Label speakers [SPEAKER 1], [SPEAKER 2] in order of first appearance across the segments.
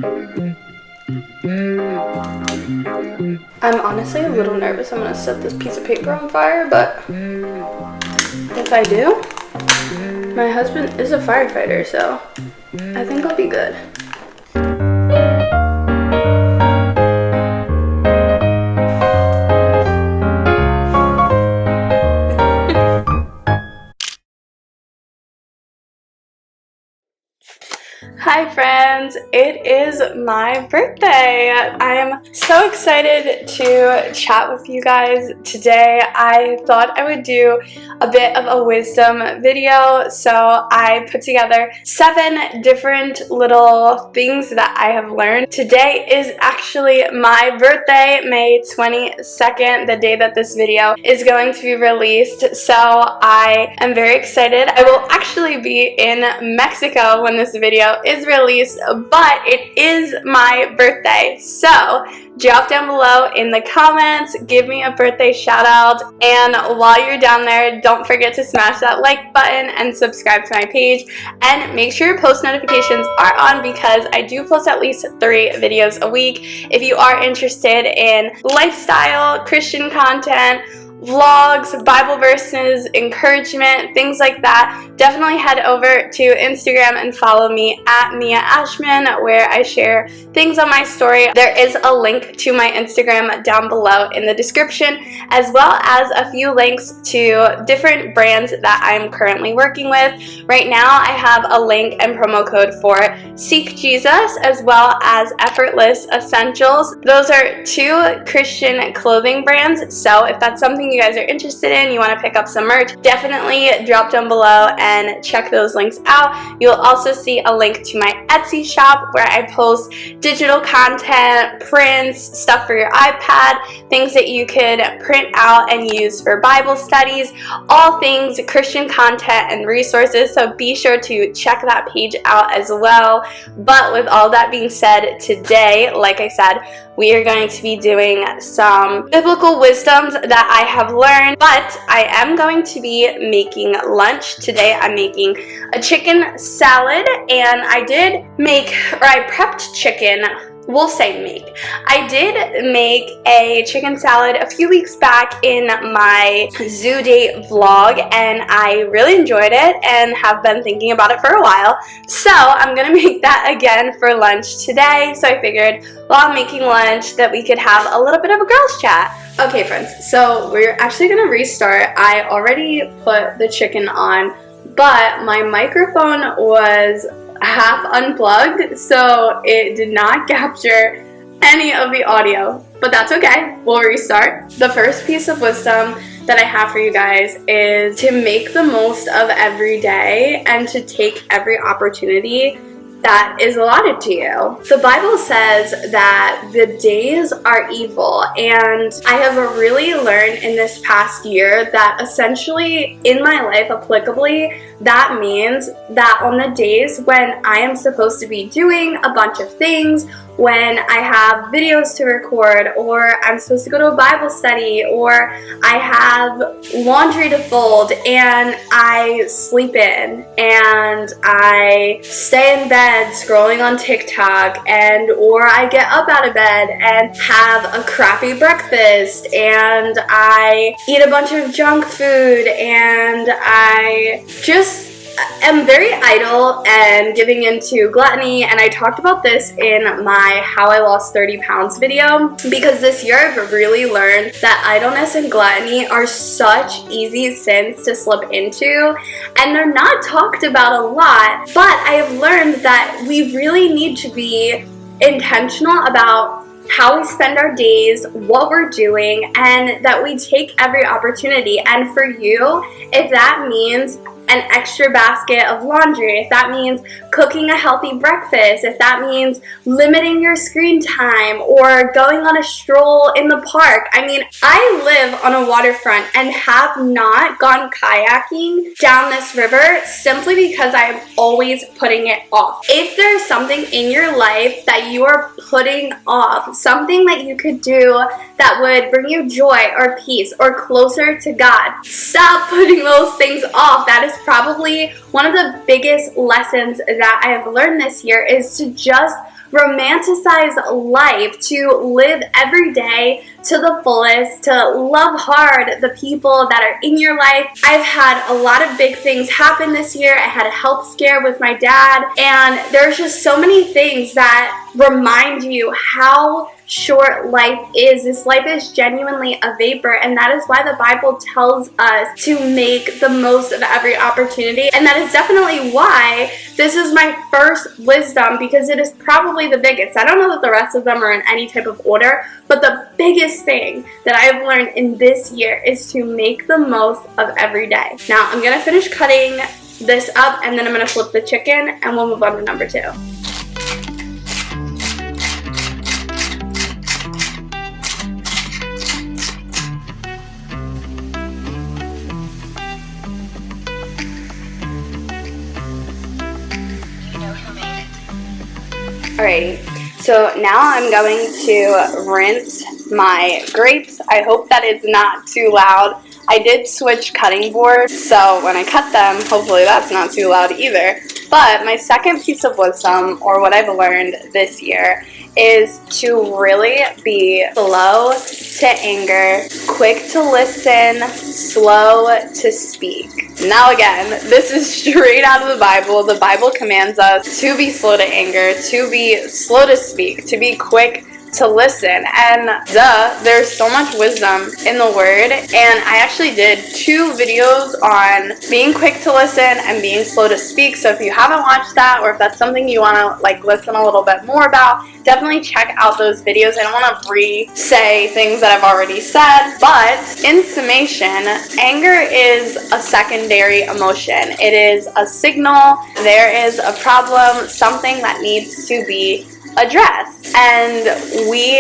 [SPEAKER 1] I'm honestly a little nervous I'm gonna set this piece of paper on fire, but if I do, my husband is a firefighter, so I think I'll be good. Hi friends, it is my birthday. I am so excited to chat with you guys today. I thought I would do a bit of a wisdom video, so I put together 7 different little things that I have learned. Today is actually my birthday, May 22nd, the day that this video is going to be released, so I am very excited. I will actually be in Mexico when this video is released, but it is my birthday, so drop down below in the comments, give me a birthday shout out, and while you're down there, don't forget to smash that like button and subscribe to my page, and make sure your post notifications are on because I do post at least 3 videos a week. If you are interested in lifestyle, Christian content, vlogs, Bible verses, encouragement, things like that, definitely head over to Instagram and follow me at Ashmen, where I share things on my story. There is a link to my Instagram down below in the description, as well as a few links to different brands that I'm currently working with. Right now I have a link and promo code for Seek Jesus, as well as Effortless Essentials. Those are 2 Christian clothing brands, so if that's something you guys are interested in, you want to pick up some merch, definitely drop down below and check those links out. You'll also see a link to my Etsy shop where I post digital content, prints, stuff for your iPad, things that you could print out and use for Bible studies, all things Christian content and resources, so be sure to check that page out as well. But with all that being said, today, like I said, we are going to be doing some biblical wisdoms that I have learned, but I am going to be making lunch. Today I'm making a chicken salad, and I prepped chicken. We'll say make. I did make a chicken salad a few weeks back in my zoo date vlog, and I really enjoyed it and have been thinking about it for a while. So I'm gonna make that again for lunch today. So I figured while I'm making lunch that we could have a little bit of a girls chat. Okay friends, so we're actually gonna restart. I already put the chicken on, but my microphone was half unplugged, so it did not capture any of the audio, but that's okay. We'll restart. The first piece of wisdom that I have for you guys is to make the most of every day and to take every opportunity that is allotted to you. The Bible says that the days are evil, and I have really learned in this past year that essentially in my life, applicably, that means that on the days when I am supposed to be doing a bunch of things, when I have videos to record, or I'm supposed to go to a Bible study, or I have laundry to fold, and I sleep in, and I stay in bed scrolling on TikTok, or I get up out of bed and have a crappy breakfast, and I eat a bunch of junk food, and I just am very idle and giving into gluttony. And I talked about this in my How I Lost 30 Pounds video, because this year I've really learned that idleness and gluttony are such easy sins to slip into, and they're not talked about a lot, but I have learned that we really need to be intentional about how we spend our days, what we're doing, and that we take every opportunity. And for you, if that means an extra basket of laundry, if that means cooking a healthy breakfast, if that means limiting your screen time or going on a stroll in the park. I mean, I live on a waterfront and have not gone kayaking down this river simply because I'm always putting it off. If there's something in your life that you are putting off, something that you could do that would bring you joy or peace or closer to God, stop putting those things off. That is probably one of the biggest lessons that I have learned this year, is to just romanticize life, to live every day to the fullest, to love hard the people that are in your life. I've had a lot of big things happen this year. I had a health scare with my dad, and there's just so many things that remind you how short life is. This life is genuinely a vapor, and that is why the Bible tells us to make the most of every opportunity. And that is definitely why this is my first wisdom, because it is probably the biggest. I don't know that the rest of them are in any type of order, but the biggest thing that I have learned in this year is to make the most of every day. Now I'm gonna finish cutting this up, and then I'm gonna flip the chicken, and we'll move on to number 2. Alrighty, so now I'm going to rinse my grapes. I hope that it's not too loud. I did switch cutting boards, so when I cut them, hopefully that's not too loud either. But my second piece of wisdom, or what I've learned this year, is to really be slow to anger, quick to listen, slow to speak. Now again, this is straight out of the Bible. The Bible commands us to be slow to anger, to be slow to speak, to be quick to listen. And there's so much wisdom in the Word. And I actually did 2 videos on being quick to listen and being slow to speak. So if you haven't watched that, or if that's something you want to listen a little bit more about, definitely check out those videos. I don't want to re-say things that I've already said, but in summation, anger is a secondary emotion. It is a signal. There is a problem, something that needs to be addressed. And we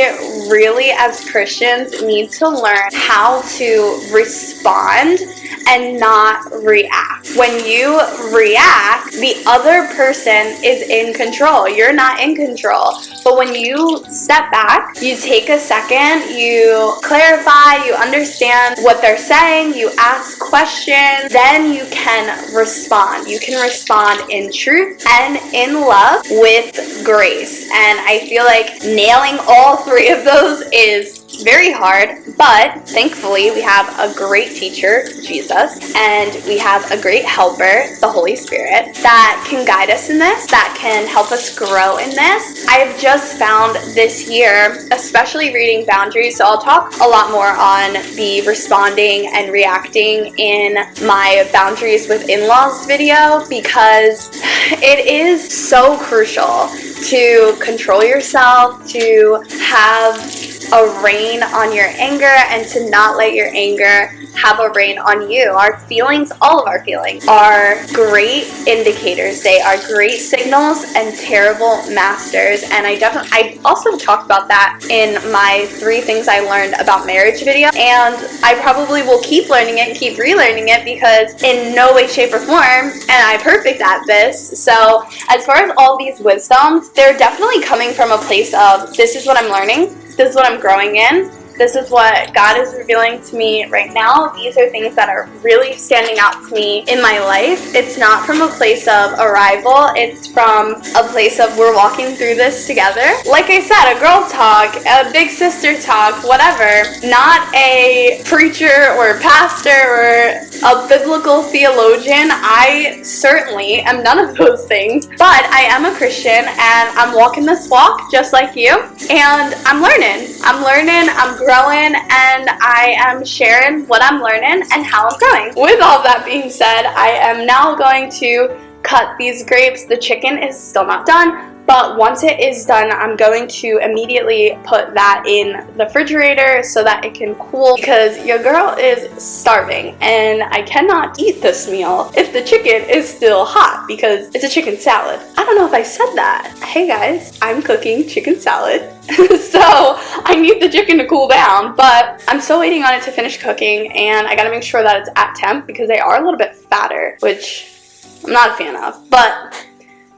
[SPEAKER 1] really, as Christians, need to learn how to respond and not react. When you react, the other person is in control. You're not in control. But when you step back, you take a second, you clarify, you understand what they're saying, you ask questions, then you can respond. You can respond in truth and in love with grace. And I feel like nailing all 3 of those is very hard, but thankfully we have a great teacher, Jesus, and we have a great helper, the Holy Spirit, that can guide us in this, that can help us grow in this. I've just found this year, especially reading boundaries, so I'll talk a lot more on the responding and reacting in my boundaries with in-laws video, because it is so crucial to control yourself, to have a rein on your anger, and to not let your anger have a rein on you. Our feelings, all of our feelings, are great indicators. They are great signals and terrible masters. And I also talked about that in my 3 things I learned about marriage video. And I probably will keep learning it and keep relearning it, because in no way, shape, or form am I perfect at this. So as far as all these wisdoms, they're definitely coming from a place of, this is what I'm learning, this is what I'm growing in, this is what God is revealing to me right now. These are things that are really standing out to me in my life. It's not from a place of arrival. It's from a place of, we're walking through this together. Like I said, a girl talk, a big sister talk, whatever. Not a preacher or pastor or a biblical theologian. I certainly am none of those things, but I am a Christian, and I'm walking this walk just like you, and I'm learning, I'm growing, and I am sharing what I'm learning and how I'm growing. With all that being said, I am now going to cut these grapes. The chicken is still not done, but once it is done, I'm going to immediately put that in the refrigerator so that it can cool, because your girl is starving and I cannot eat this meal if the chicken is still hot, because it's a chicken salad. I don't know if I said that. Hey guys, I'm cooking chicken salad. So I need the chicken to cool down, but I'm still waiting on it to finish cooking, and I gotta make sure that it's at temp because they are a little bit fatter, which I'm not a fan of, but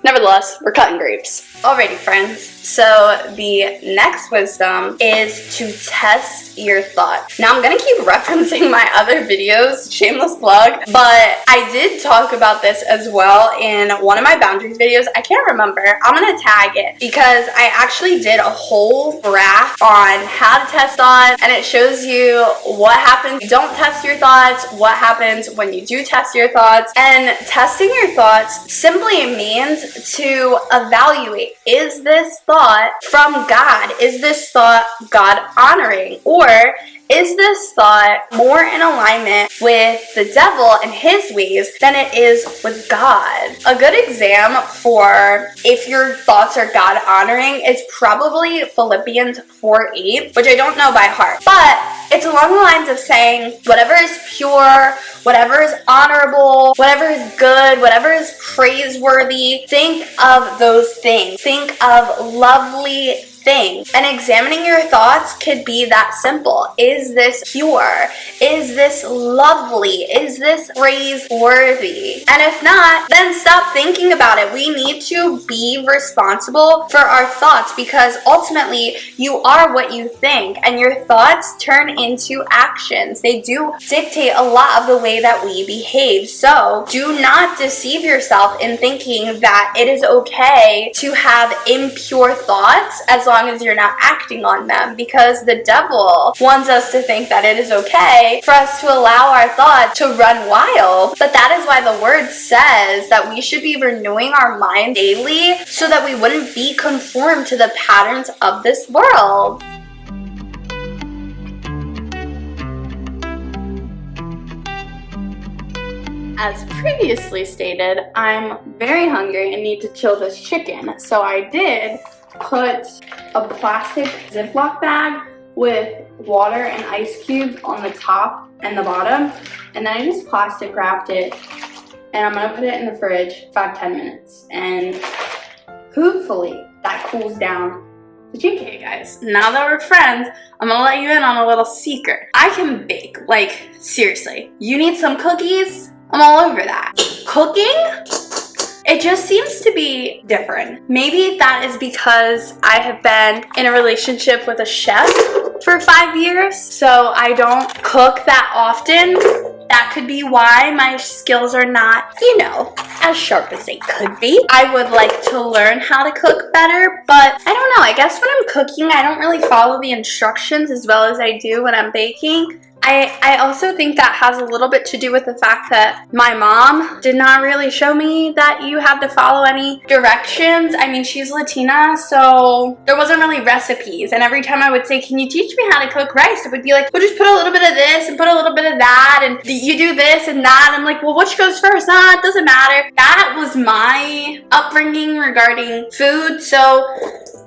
[SPEAKER 1] nevertheless, we're cutting grapes. Alrighty friends, So the next wisdom is to test your thoughts. Now I'm gonna keep referencing my other videos, shameless plug, but I did talk about this as well in one of my boundaries videos. I can't remember. I'm gonna tag it because I actually did a whole graph on how to test thoughts, and it shows you what happens when you don't test your thoughts, what happens when you do test your thoughts. And testing your thoughts simply means to evaluate, is this thought from God? Is this thought God honoring? Or is this thought more in alignment with the devil and his ways than it is with God? A good exam for if your thoughts are God honoring is probably Philippians 4:8, which I don't know by heart, but it's along the lines of saying whatever is pure, whatever is honorable, whatever is good, whatever is praiseworthy, think of those things. Think of lovely things. And examining your thoughts could be that simple. Is this pure? Is this lovely? Is this praiseworthy? And if not, then stop thinking about it. We need to be responsible for our thoughts because ultimately you are what you think, and your thoughts turn into actions. They do dictate a lot of the way that we behave. So do not deceive yourself in thinking that it is okay to have impure thoughts as long as you're not acting on them, because the devil wants us to think that it is okay for us to allow our thoughts to run wild. But that is why the word says that we should be renewing our mind daily so that we wouldn't be conformed to the patterns of this world. As previously stated, I'm very hungry and need to chill this chicken, so I did put a plastic Ziploc bag with water and ice cubes on the top and the bottom, and then I just plastic wrapped it, and I'm gonna put it in the fridge 5-10 minutes, and hopefully that cools down the chicken. Okay guys, now that we're friends, I'm gonna let you in on a little secret. I can bake, like seriously. You need some cookies? I'm all over that. Cooking? It just seems to be different. Maybe that is because I have been in a relationship with a chef for 5 years, so I don't cook that often. That could be why my skills are not, as sharp as they could be. I would like to learn how to cook better, but I don't know. I guess when I'm cooking, I don't really follow the instructions as well as I do when I'm baking. I also think that has a little bit to do with the fact that my mom did not really show me that you have to follow any directions. I mean, she's Latina, so there wasn't really recipes. And every time I would say, can you teach me how to cook rice? It would be like, well, just put a little bit of this and put a little bit of that, and you do this and that. I'm like, well, which goes first? It doesn't matter. That was my upbringing regarding food. So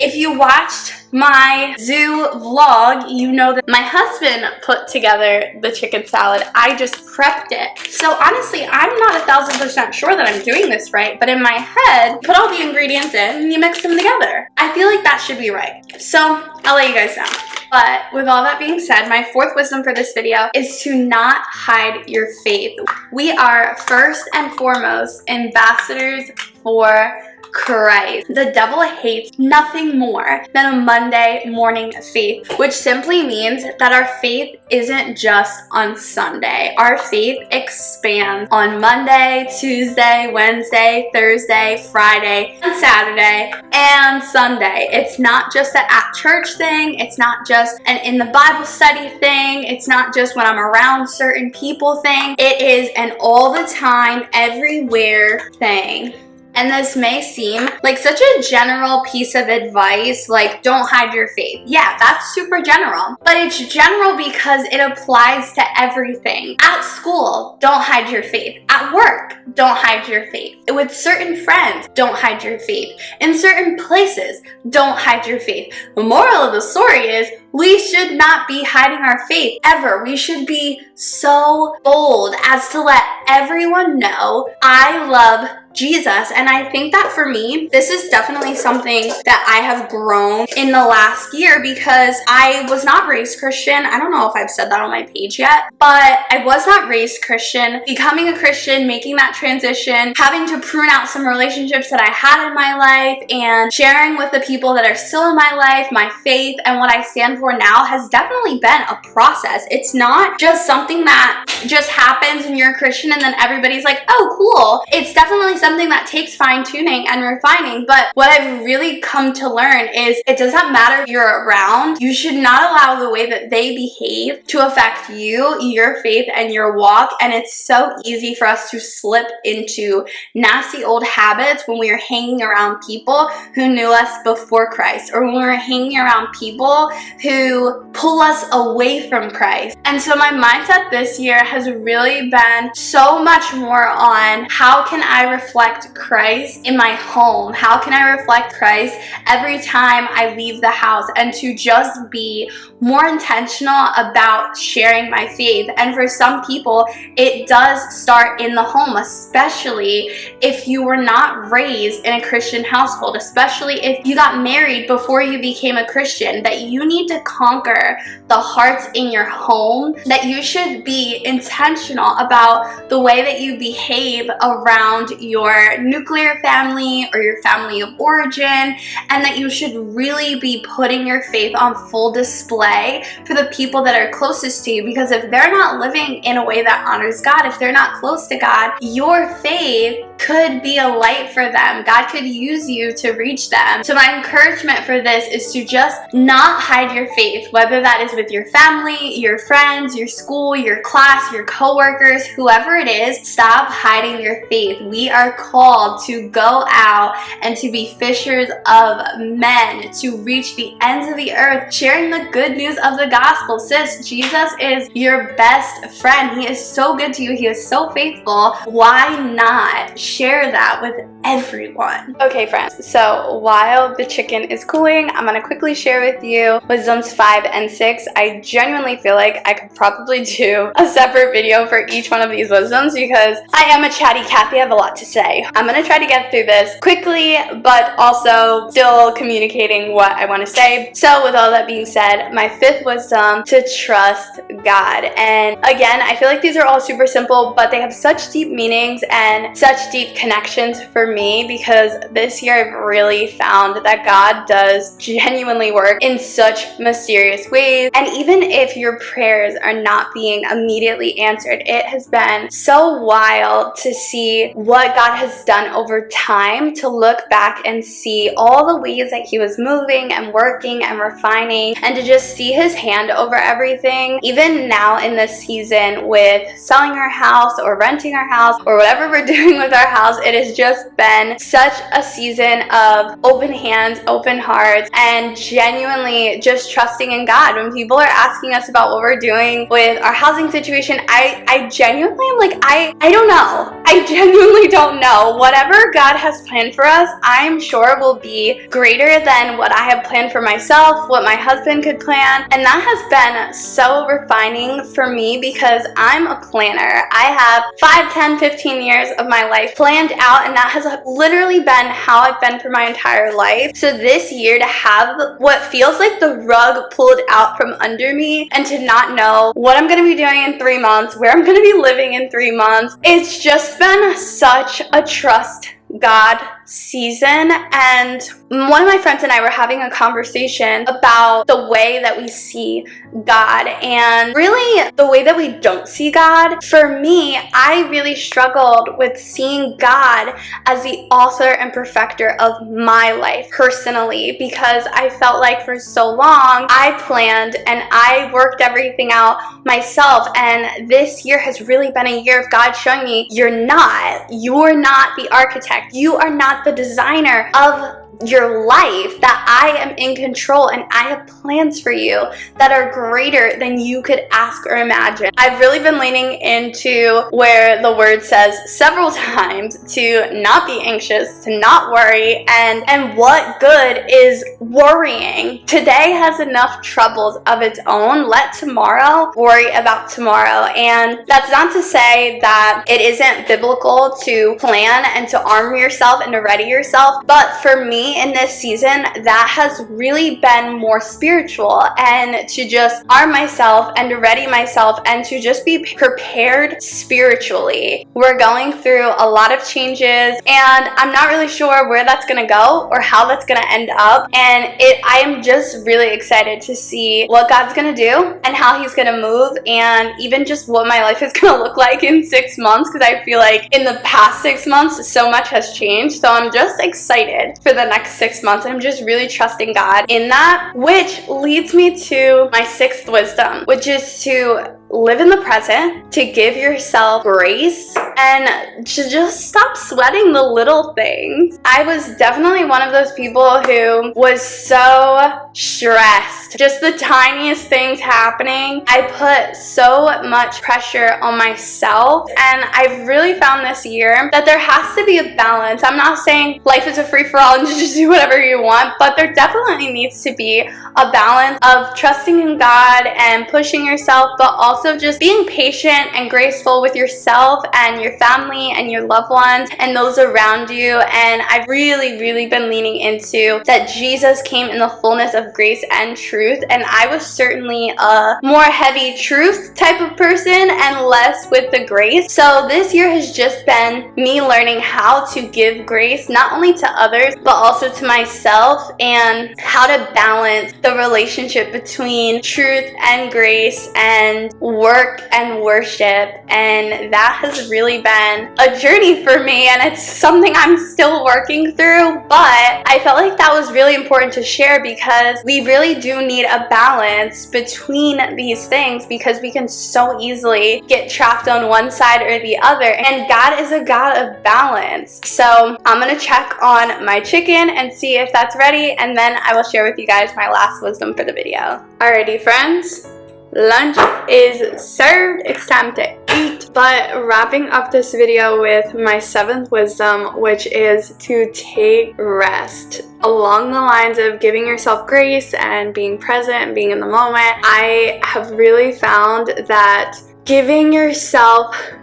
[SPEAKER 1] if you watched my zoo vlog, you know that my husband put together the chicken salad. I just prepped it. So honestly, I'm not 1000% sure that I'm doing this right, but in my head, put all the ingredients in and you mix them together. I feel like that should be right. So I'll let you guys know. But with all that being said, my fourth wisdom for this video is to not hide your faith. We are first and foremost ambassadors for Christ. The devil hates nothing more than a Monday morning faith, which simply means that our faith isn't just on Sunday. Our faith expands on Monday, Tuesday, Wednesday, Thursday, Friday, and Saturday, and Sunday. It's not just an at church thing. It's not just an in the Bible study thing. It's not just when I'm around certain people thing. It is an all the time, everywhere thing. And this may seem like such a general piece of advice, like don't hide your faith. Yeah, that's super general, but it's general because it applies to everything. At school, don't hide your faith. At work, don't hide your faith. With certain friends, don't hide your faith. In certain places, don't hide your faith. The moral of the story is we should not be hiding our faith ever. We should be so bold as to let everyone know I love Jesus. And I think that for me, this is definitely something that I have grown in the last year, because I was not raised Christian. I don't know if I've said that on my page yet, but I was not raised Christian. Becoming a Christian, making that transition, having to prune out some relationships that I had in my life, and sharing with the people that are still in my life, my faith and what I stand for now, has definitely been a process. It's not just something that just happens when you're a Christian and then everybody's like, oh, cool. It's definitely something that takes fine-tuning and refining. But what I've really come to learn is it doesn't matter who you're around. You should not allow the way that they behave to affect you, your faith, and your walk. And it's so easy for us to slip into nasty old habits when we are hanging around people who knew us before Christ, or when we were hanging around people who pull us away from Christ. And so my mindset this year has really been so much more on how can I reflect Christ in my home? How can I reflect Christ every time I leave the house? And to just be more intentional about sharing my faith. And for some people, it does start in the home, especially if you were not raised in a Christian household, especially if you got married before you became a Christian, that you need to conquer the hearts in your home, that you should be intentional about the way that you behave around your nuclear family or your family of origin, and that you should really be putting your faith on full display for the people that are closest to you. Because if they're not living in a way that honors God, if they're not close to God, your faith could be a light for them. God could use you to reach them. So my encouragement for this is to just not hide your faith, whether that is with your family, your friends, your school, your class, your coworkers, whoever it is. Stop hiding your faith. We are called to go out and to be fishers of men, to reach the ends of the earth, sharing the good news of the gospel. Sis, Jesus is your best friend. He is so good to you. He is so faithful. Why not share that with everyone? Okay, friends, so while the chicken is cooling, I'm gonna quickly share with you wisdoms 5 and 6. I genuinely feel like I could probably do a separate video for each one of these wisdoms, because I am a chatty Cathy. I have a lot to say. I'm gonna try to get through this quickly, but also still communicating what I want to say. So with all that being said, my 5th wisdom, to trust God. And again, I feel like these are all super simple, but they have such deep meanings and such deep connections for me, because this year I've really found that God does genuinely work in such mysterious ways. And even if your prayers are not being immediately answered, it has been so wild to see what God has done over time, to look back and see all the ways that He was moving and working and refining, and to just see His hand over everything. Even now in this season with selling our house or renting our house or whatever we're doing with our house, it has just been such a season of open hands, open hearts, and genuinely just trusting in God. When people are asking us about what we're doing with our housing situation, I genuinely am like, I don't know. I genuinely don't know. Whatever God has planned for us, I'm sure will be greater than what I have planned for myself, what my husband could plan. And that has been so refining for me, because I'm a planner. I have 5, 10, 15 years of my life planned out, and that has literally been how I've been for my entire life. So this year, to have what feels like the rug pulled out from under me, and to not know what I'm going to be doing in 3 months, where I'm going to be living in 3 months, it's just been such a trust God season. And one of my friends and I were having a conversation about the way that we see God, and really the way that we don't see God. For me, I really struggled with seeing God as the author and perfecter of my life personally, because I felt like for so long I planned and I worked everything out myself. And this year has really been a year of God showing me, you're not the architect. You are not the designer of your life, that I am in control and I have plans for you that are greater than you could ask or imagine. I've really been leaning into where the word says several times to not be anxious, to not worry, and what good is worrying? Today has enough troubles of its own. Let tomorrow worry about tomorrow. And that's not to say that it isn't biblical to plan and to arm yourself and to ready yourself, but for me in this season, that has really been more spiritual, and to just arm myself and to ready myself and to just be prepared spiritually. We're going through a lot of changes, and I'm not really sure where that's gonna go or how that's gonna end up, and I am just really excited to see what God's gonna do and how he's gonna move, and even just what my life is gonna look like in 6 months, because I feel like in the past 6 months so much has changed. So I'm just excited for the next 6 months, and I'm just really trusting God in that, which leads me to my 6th wisdom, which is to live in the present, to give yourself grace, and to just stop sweating the little things. I was definitely one of those people who was so stressed. Just the tiniest things happening, I put so much pressure on myself, and I've really found this year that there has to be a balance. I'm not saying life is a free-for-all and you just do whatever you want, but there definitely needs to be a balance of trusting in God and pushing yourself, but also just being patient and graceful with yourself and your family and your loved ones and those around you. And I've really been leaning into that Jesus came in the fullness of grace and truth, and I was certainly a more heavy truth type of person and less with the grace. So this year has just been me learning how to give grace not only to others but also to myself, and how to balance the relationship between truth and grace and work and worship. And that has really been a journey for me, and it's something I'm still working through, but I felt like that was really important to share, because we really do need a balance between these things, because we can so easily get trapped on one side or the other, and God is a God of balance. So I'm gonna check on my chicken and see if that's ready, and then I will share with you guys my last wisdom for the video. Alrighty friends, lunch is served. It's time to eat. But wrapping up this video with my 7th wisdom, which is to take rest. Along the lines of giving yourself grace and being present and being in the moment, I have really found that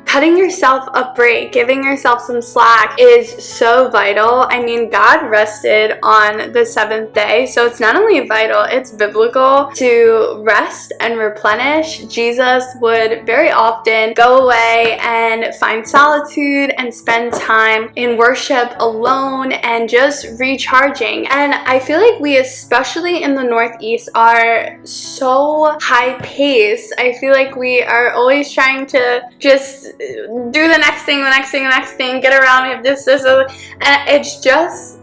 [SPEAKER 1] cutting yourself a break, giving yourself some slack is so vital. I mean, God rested on the 7th day, so it's not only vital, it's biblical to rest and replenish. Jesus would very often go away and find solitude and spend time in worship alone and just recharging. And I feel like we, especially in the Northeast, are so high paced. I feel like we are always trying to just do the next thing, get around, we have this, and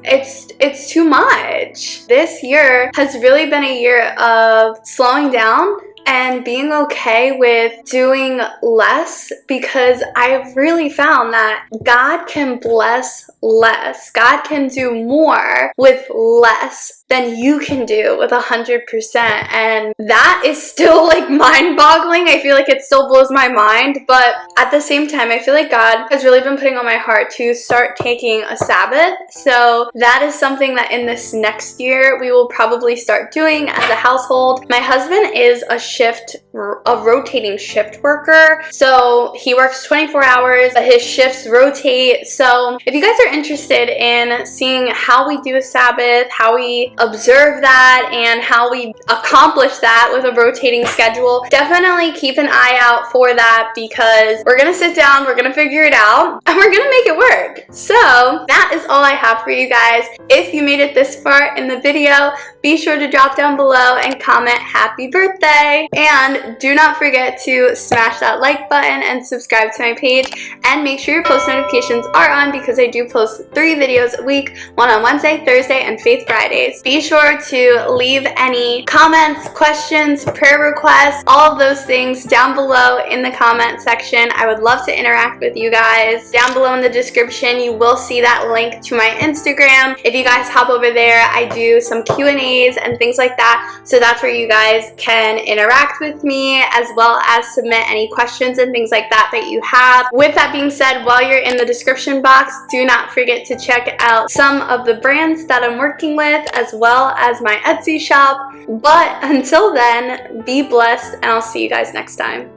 [SPEAKER 1] it's too much. This year has really been a year of slowing down and being okay with doing less, because I've really found that God can bless less. God can do more with less than you can do with 100%. And that is still like mind-boggling. I feel like it still blows my mind, but at the same time, I feel like God has really been putting on my heart to start taking a Sabbath. So that is something that in this next year we will probably start doing as a household. My husband is a rotating shift worker, so he works 24 hours, but his shifts rotate. So if you guys are interested in seeing how we do a Sabbath, how we observe that, and how we accomplish that with a rotating schedule, definitely keep an eye out for that, because we're gonna sit down, we're gonna figure it out, and we're gonna make it work. So that is all I have for you guys. If you made it this far in the video, be sure to drop down below and comment happy birthday, and do not forget to smash that like button and subscribe to my page, and make sure your post notifications are on, because I do post 3 videos a week, one on Wednesday, Thursday, and Faith Fridays. be sure to leave any comments, questions, prayer requests, all of those things down below in the comment section. I would love to interact with you guys. Down below in the description, you will see that link to my Instagram. If you guys hop over there, I do some Q&As and things like that. So that's where you guys can interact with me, as well as submit any questions and things like that that you have. With that being said, while you're in the description box, do not forget to check out some of the brands that I'm working with, as well as my Etsy shop. But until then, be blessed, and I'll see you guys next time.